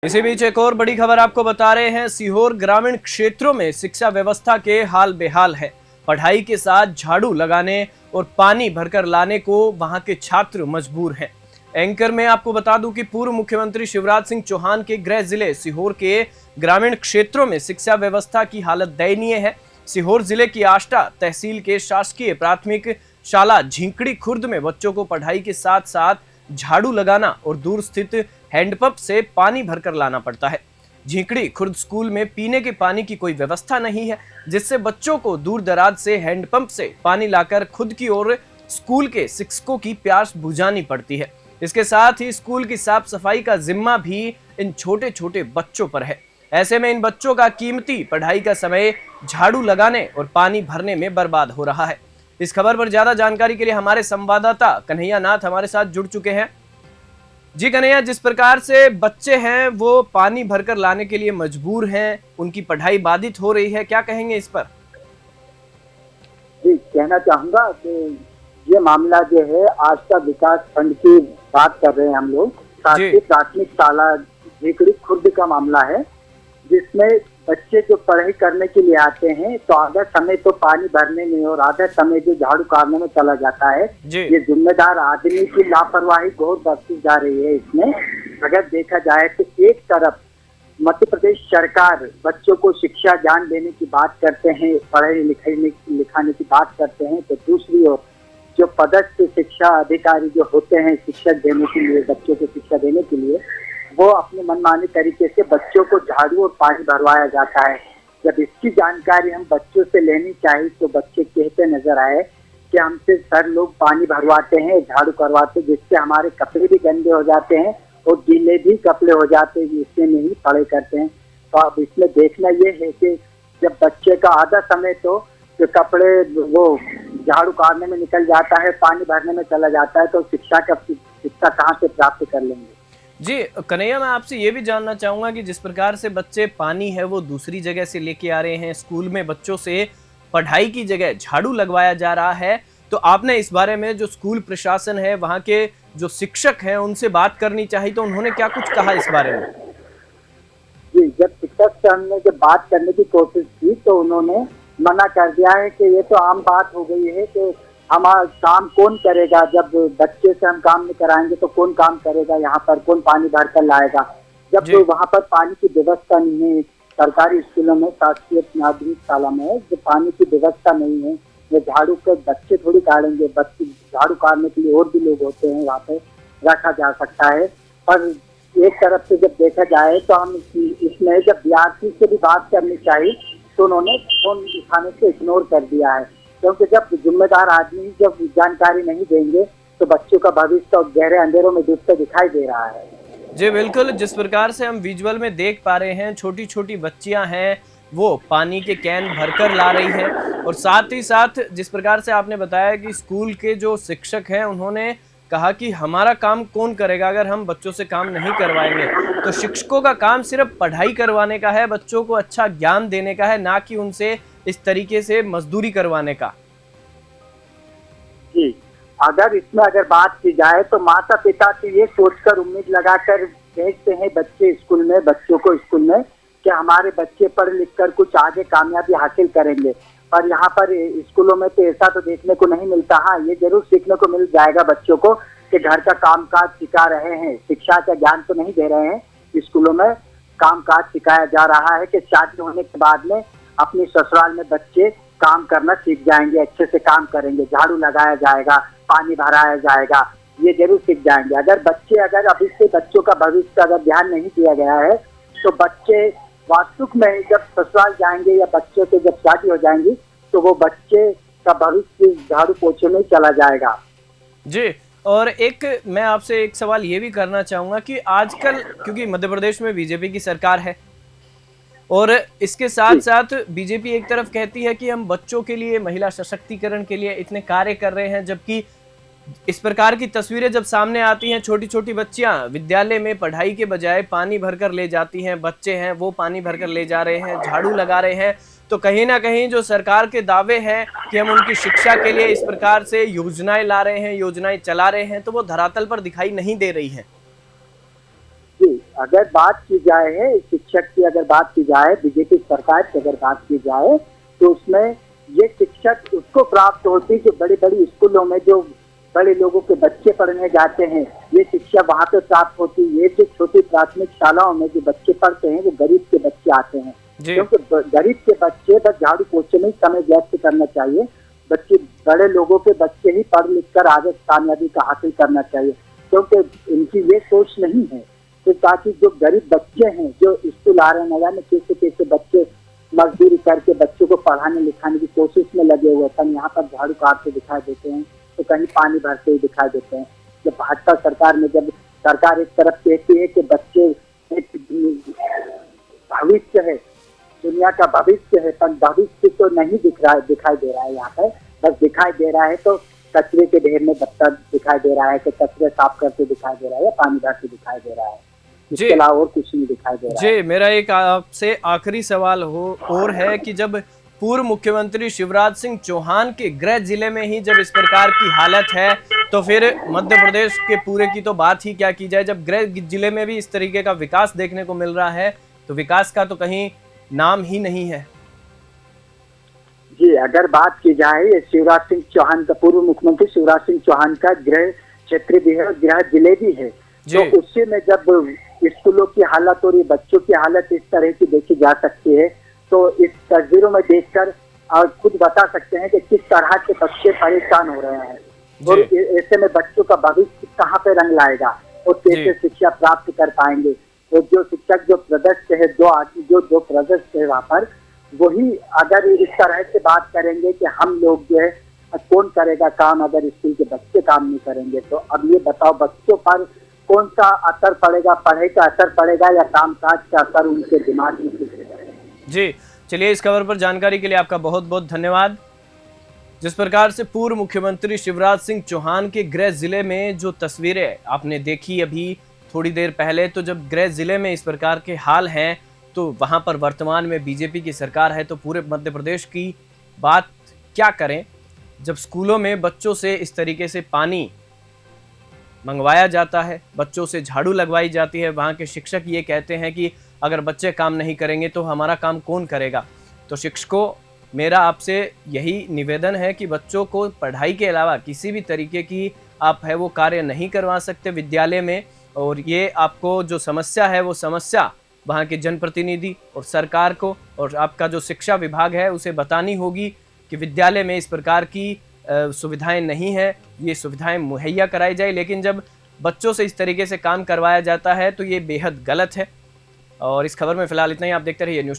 इसी बीच एक और बड़ी खबर आपको बता रहे हैं। सीहोर ग्रामीण क्षेत्रों में शिक्षा व्यवस्था के हाल बेहाल है। पढ़ाई के साथ झाड़ू लगाने और पानी भरकर लाने को वहां के छात्र मजबूर हैं। एंकर में आपको बता दूं कि पूर्व मुख्यमंत्री शिवराज सिंह चौहान के गृह जिले सीहोर के ग्रामीण क्षेत्रों में शिक्षा व्यवस्था की हालत दयनीय है। सीहोर जिले की आष्टा तहसील के शासकीय प्राथमिक शाला झींकड़ी खुर्द में बच्चों को पढ़ाई के साथ साथ झाड़ू लगाना और दूर स्थित हैंडपंप से पानी भरकर लाना पड़ता है। झींकड़ी खुर्द स्कूल में पीने के पानी की कोई व्यवस्था नहीं है, जिससे बच्चों को दूर दराज से हैंडपंप से पानी लाकर खुद की और स्कूल के शिक्षकों की प्यास बुझानी पड़ती है। इसके साथ ही स्कूल की साफ सफाई का जिम्मा भी इन छोटे छोटे बच्चों पर है। ऐसे में इन बच्चों का कीमती पढ़ाई का समय झाड़ू लगाने और पानी भरने में बर्बाद हो रहा है। इस खबर पर ज्यादा जानकारी के लिए हमारे संवाददाता कन्हैया नाथ हमारे साथ जुड़ चुके हैं। जी कन्हैया, जिस प्रकार से बच्चे हैं वो पानी भरकर लाने के लिए मजबूर हैं, उनकी पढ़ाई बाधित हो रही है, क्या कहेंगे इस पर? जी, कहना चाहूंगा कि ये मामला जो है आष्टा विकास खंड की बात कर रहे हैं हम लोग। प्राथमिक शाला झींकड़ी खुर्द का मामला है, जिसमें बच्चे जो पढ़ाई करने के लिए आते हैं तो आधा समय तो पानी भरने में और आधा समय जो झाड़ू काटने में चला जाता है। ये जिम्मेदार आदमी की लापरवाही बहुत बढ़ती जा रही है। इसमें अगर देखा जाए तो एक तरफ मध्य प्रदेश सरकार बच्चों को शिक्षा ज्ञान देने की बात करते हैं, पढ़ाई लिखाने की बात करते हैं, तो दूसरी ओर जो पदस्थ शिक्षा अधिकारी जो होते हैं शिक्षा देने के लिए, बच्चों को शिक्षा देने के लिए, वो अपने मनमाने तरीके से बच्चों को झाड़ू और पानी भरवाया जाता है। जब इसकी जानकारी हम बच्चों से लेनी चाहिए तो बच्चे कहते नजर आए कि हमसे सर लोग पानी भरवाते हैं, झाड़ू करवाते हैं, जिससे हमारे कपड़े भी गंदे हो जाते हैं और गीले भी कपड़े हो जाते हैं, जिससे नहीं पढ़ाई करते हैं। तो अब इसमें देखना ये है कि जब बच्चे का आधा समय तो कपड़े वो झाड़ू काटने में निकल जाता है, पानी भरने में चला जाता है, तो शिक्षा कहाँ से प्राप्त कर लेंगे? जी कन्हैया, मैं आपसे ये भी जानना चाहूंगा कि जिस प्रकार से बच्चे पानी है वो दूसरी जगह से लेके आ रहे हैं, स्कूल में बच्चों से पढ़ाई की जगह झाड़ू लगवाया जा रहा है, तो आपने इस बारे में जो स्कूल प्रशासन है, वहाँ के जो शिक्षक हैं, उनसे बात करनी चाहिए, तो उन्होंने क्या कुछ कहा इस बारे में? जी, जब शिक्षक से हमने जब बात करने की कोशिश की तो उन्होंने मना कर दिया है कि ये तो आम बात हो गई है कि हमारा काम कौन करेगा, जब बच्चे से हम काम नहीं कराएंगे तो कौन काम करेगा, यहाँ पर कौन पानी भर कर लाएगा, जब तो वहाँ पर पानी की व्यवस्था नहीं है। सरकारी स्कूलों में, शासकीय प्राथमिक शाला में जो पानी की व्यवस्था नहीं है, ये झाड़ू के बच्चे थोड़ी काटेंगे, बच्चे झाड़ू काटने के लिए और भी लोग होते हैं, वहाँ पे रखा जा सकता है। पर एक तरफ से जब देखा जाए तो हम इसमें जब विद्यार्थी से भी बात करनी चाहिए तो उन्होंने फोन उठाने से इग्नोर कर दिया है, क्योंकि जब जिम्मेदार आदमी जब जानकारी नहीं देंगे तो बच्चों का भविष्य तो गहरे अंधेरों में डूबते दिखाई दे रहा है। जी बिल्कुल, जिस प्रकार से हम विजुअल में देख पा रहे हैं, छोटी छोटी बच्चियां हैं वो पानी के कैन भरकर ला रही हैं, और साथ ही साथ जिस प्रकार से आपने बताया कि स्कूल के जो शिक्षक हैं उन्होंने कहा कि हमारा काम कौन करेगा अगर हम बच्चों से काम नहीं करवाएंगे। तो शिक्षकों का काम सिर्फ पढ़ाई करवाने का है, बच्चों को अच्छा ज्ञान देने का है, ना कि उनसे इस तरीके से मजदूरी करवाने का। जी, अगर इसमें बात की जाए तो माता पिता तो ये सोचकर उम्मीद लगाकर भेजते हैं बच्चों को स्कूल में कि हमारे बच्चे पढ़ लिख कर कुछ आगे कामयाबी हासिल करेंगे, पर यहाँ पर स्कूलों में तो ऐसा तो देखने को नहीं मिलता। हाँ, ये जरूर सीखने को मिल जाएगा बच्चों को कि घर का कामकाज सिखा रहे हैं, शिक्षा का ज्ञान तो नहीं दे रहे हैं। स्कूलों में कामकाज सिखाया जा रहा है कि शादी होने के बाद में अपने ससुराल में बच्चे काम करना सीख जाएंगे, अच्छे से काम करेंगे, झाड़ू लगाया जाएगा, पानी भराया जाएगा, ये जरूर सीख जाएंगे। अगर अभी से बच्चों का भविष्य अगर ध्यान नहीं दिया गया है तो बच्चे वास्तविक में जब ससुराल जाएंगे या बच्चों के जब शादी हो जाएंगी तो वो बच्चे का भविष्य झाड़ू पोछे में चला जाएगा। जी, और एक मैं आपसे एक सवाल ये भी करना चाहूंगा कि आजकल क्योंकि मध्य प्रदेश में बीजेपी की सरकार है और इसके साथ साथ बीजेपी एक तरफ कहती है कि हम बच्चों के लिए, महिला सशक्तिकरण के लिए इतने कार्य कर रहे हैं, जबकि इस प्रकार की तस्वीरें जब सामने आती हैं, छोटी छोटी बच्चियां विद्यालय में पढ़ाई के बजाय पानी भरकर ले जाती हैं, बच्चे हैं वो पानी भरकर ले जा रहे हैं, झाड़ू लगा रहे हैं, तो कहीं ना कहीं जो सरकार के दावे हैं कि हम उनकी शिक्षा के लिए इस प्रकार से योजनाएं ला रहे हैं, योजनाएं चला रहे हैं, तो वो धरातल पर दिखाई नहीं दे रही है। जी, अगर बात की जाए है शिक्षक की, अगर बात की जाए बीजेपी सरकार की, अगर बात की जाए तो उसमें ये शिक्षक उसको प्राप्त होती जो बड़ी बड़ी स्कूलों में जो बड़े लोगों के बच्चे पढ़ने जाते हैं, ये शिक्षा वहाँ पे प्राप्त होती है। ये जो छोटी प्राथमिक शालाओं में जो बच्चे पढ़ते हैं वो गरीब के बच्चे आते हैं, क्योंकि गरीब के बच्चे बस झाड़ू पोछे में समय व्यस्त करना चाहिए। बच्चे बड़े लोगों के बच्चे ही पढ़ लिख कर आगे कामयाबी का हासिल करना चाहिए, क्योंकि इनकी ये सोच नहीं है कि ताकि जो गरीब बच्चे हैं जो स्कूल आ रहे हैं, न जाने कैसे कैसे बच्चे मजदूरी करके बच्चों को पढ़ाने लिखाने की कोशिश में लगे हुए हैं, यहाँ पर झाड़ू काटते दिखाई देते हैं तो कहीं पानी भरते ही दिखाई देते हैं। जब भाजपा सरकार में जब सरकार एक तरफ कहती है कि बच्चे एक भविष्य है, दुनिया का भविष्य है, पर भविष्य तो नहीं दिखाई दे रहा है। यहाँ पर बस दिखाई दे रहा है तो कचरे के ढेर में बच्चा दिखाई दे रहा है कि कचरे साफ करते दिखाई दे रहा है या पानी भरते दिखाई दे रहा है, इसके अलावा और कुछ नहीं दिखाई दे रहा है। जी, मेरा एक आपसे आखिरी सवाल और है कि जब पूर्व मुख्यमंत्री शिवराज सिंह चौहान के गृह जिले में ही जब इस प्रकार की हालत है तो फिर मध्य प्रदेश के पूरे की तो बात ही क्या की जाए। जब गृह जिले में भी इस तरीके का विकास देखने को मिल रहा है तो विकास का तो कहीं नाम ही नहीं है। जी, अगर बात की जाए शिवराज सिंह चौहान का, पूर्व मुख्यमंत्री शिवराज सिंह चौहान का गृह क्षेत्र भी है, गृह जिले भी है, तो उससे में जब स्कूलों की हालत और बच्चों की हालत इस तरह की देखी जा सकती है तो इस तस्वीरों में देखकर आप खुद बता सकते हैं कि किस तरह के बच्चे परेशान हो रहे हैं और ऐसे में बच्चों का भविष्य कहाँ पे रंग लाएगा और कैसे शिक्षा प्राप्त कर पाएंगे। और जो शिक्षक जो प्रदर्श है, दो प्रदर्श है वहाँ पर, वही अगर इस तरह से बात करेंगे कि हम लोग जो है कौन करेगा काम अगर स्कूल के बच्चे काम नहीं करेंगे, तो अब ये बताओ बच्चों पर कौन सा असर पड़ेगा, पढ़ाई का असर पड़ेगा या कामकाज का असर उनके दिमाग में। जी, चलिए, इस खबर पर जानकारी के लिए आपका बहुत बहुत धन्यवाद। जिस प्रकार से पूर्व मुख्यमंत्री शिवराज सिंह चौहान के गृह जिले में जो तस्वीरें आपने देखी अभी थोड़ी देर पहले, तो जब गृह जिले में इस प्रकार के हाल हैं तो वहां पर वर्तमान में बीजेपी की सरकार है, तो पूरे मध्य प्रदेश की बात क्या करें जब स्कूलों में बच्चों से इस तरीके से पानी मंगवाया जाता है, बच्चों से झाड़ू लगवाई जाती है। वहाँ के शिक्षक ये कहते हैं कि अगर बच्चे काम नहीं करेंगे तो हमारा काम कौन करेगा। तो शिक्षकों, मेरा आपसे यही निवेदन है कि बच्चों को पढ़ाई के अलावा किसी भी तरीके की आप है वो कार्य नहीं करवा सकते विद्यालय में, और ये आपको जो समस्या है वो समस्या वहाँ के जनप्रतिनिधि और सरकार को और आपका जो शिक्षा विभाग है उसे बतानी होगी कि विद्यालय में इस प्रकार की सुविधाएं नहीं है, ये सुविधाएं मुहैया कराई जाए। लेकिन जब बच्चों से इस तरीके से काम करवाया जाता है तो ये बेहद गलत है। और इस खबर में फिलहाल इतना ही। आप देखते रहिए न्यूज़ 20।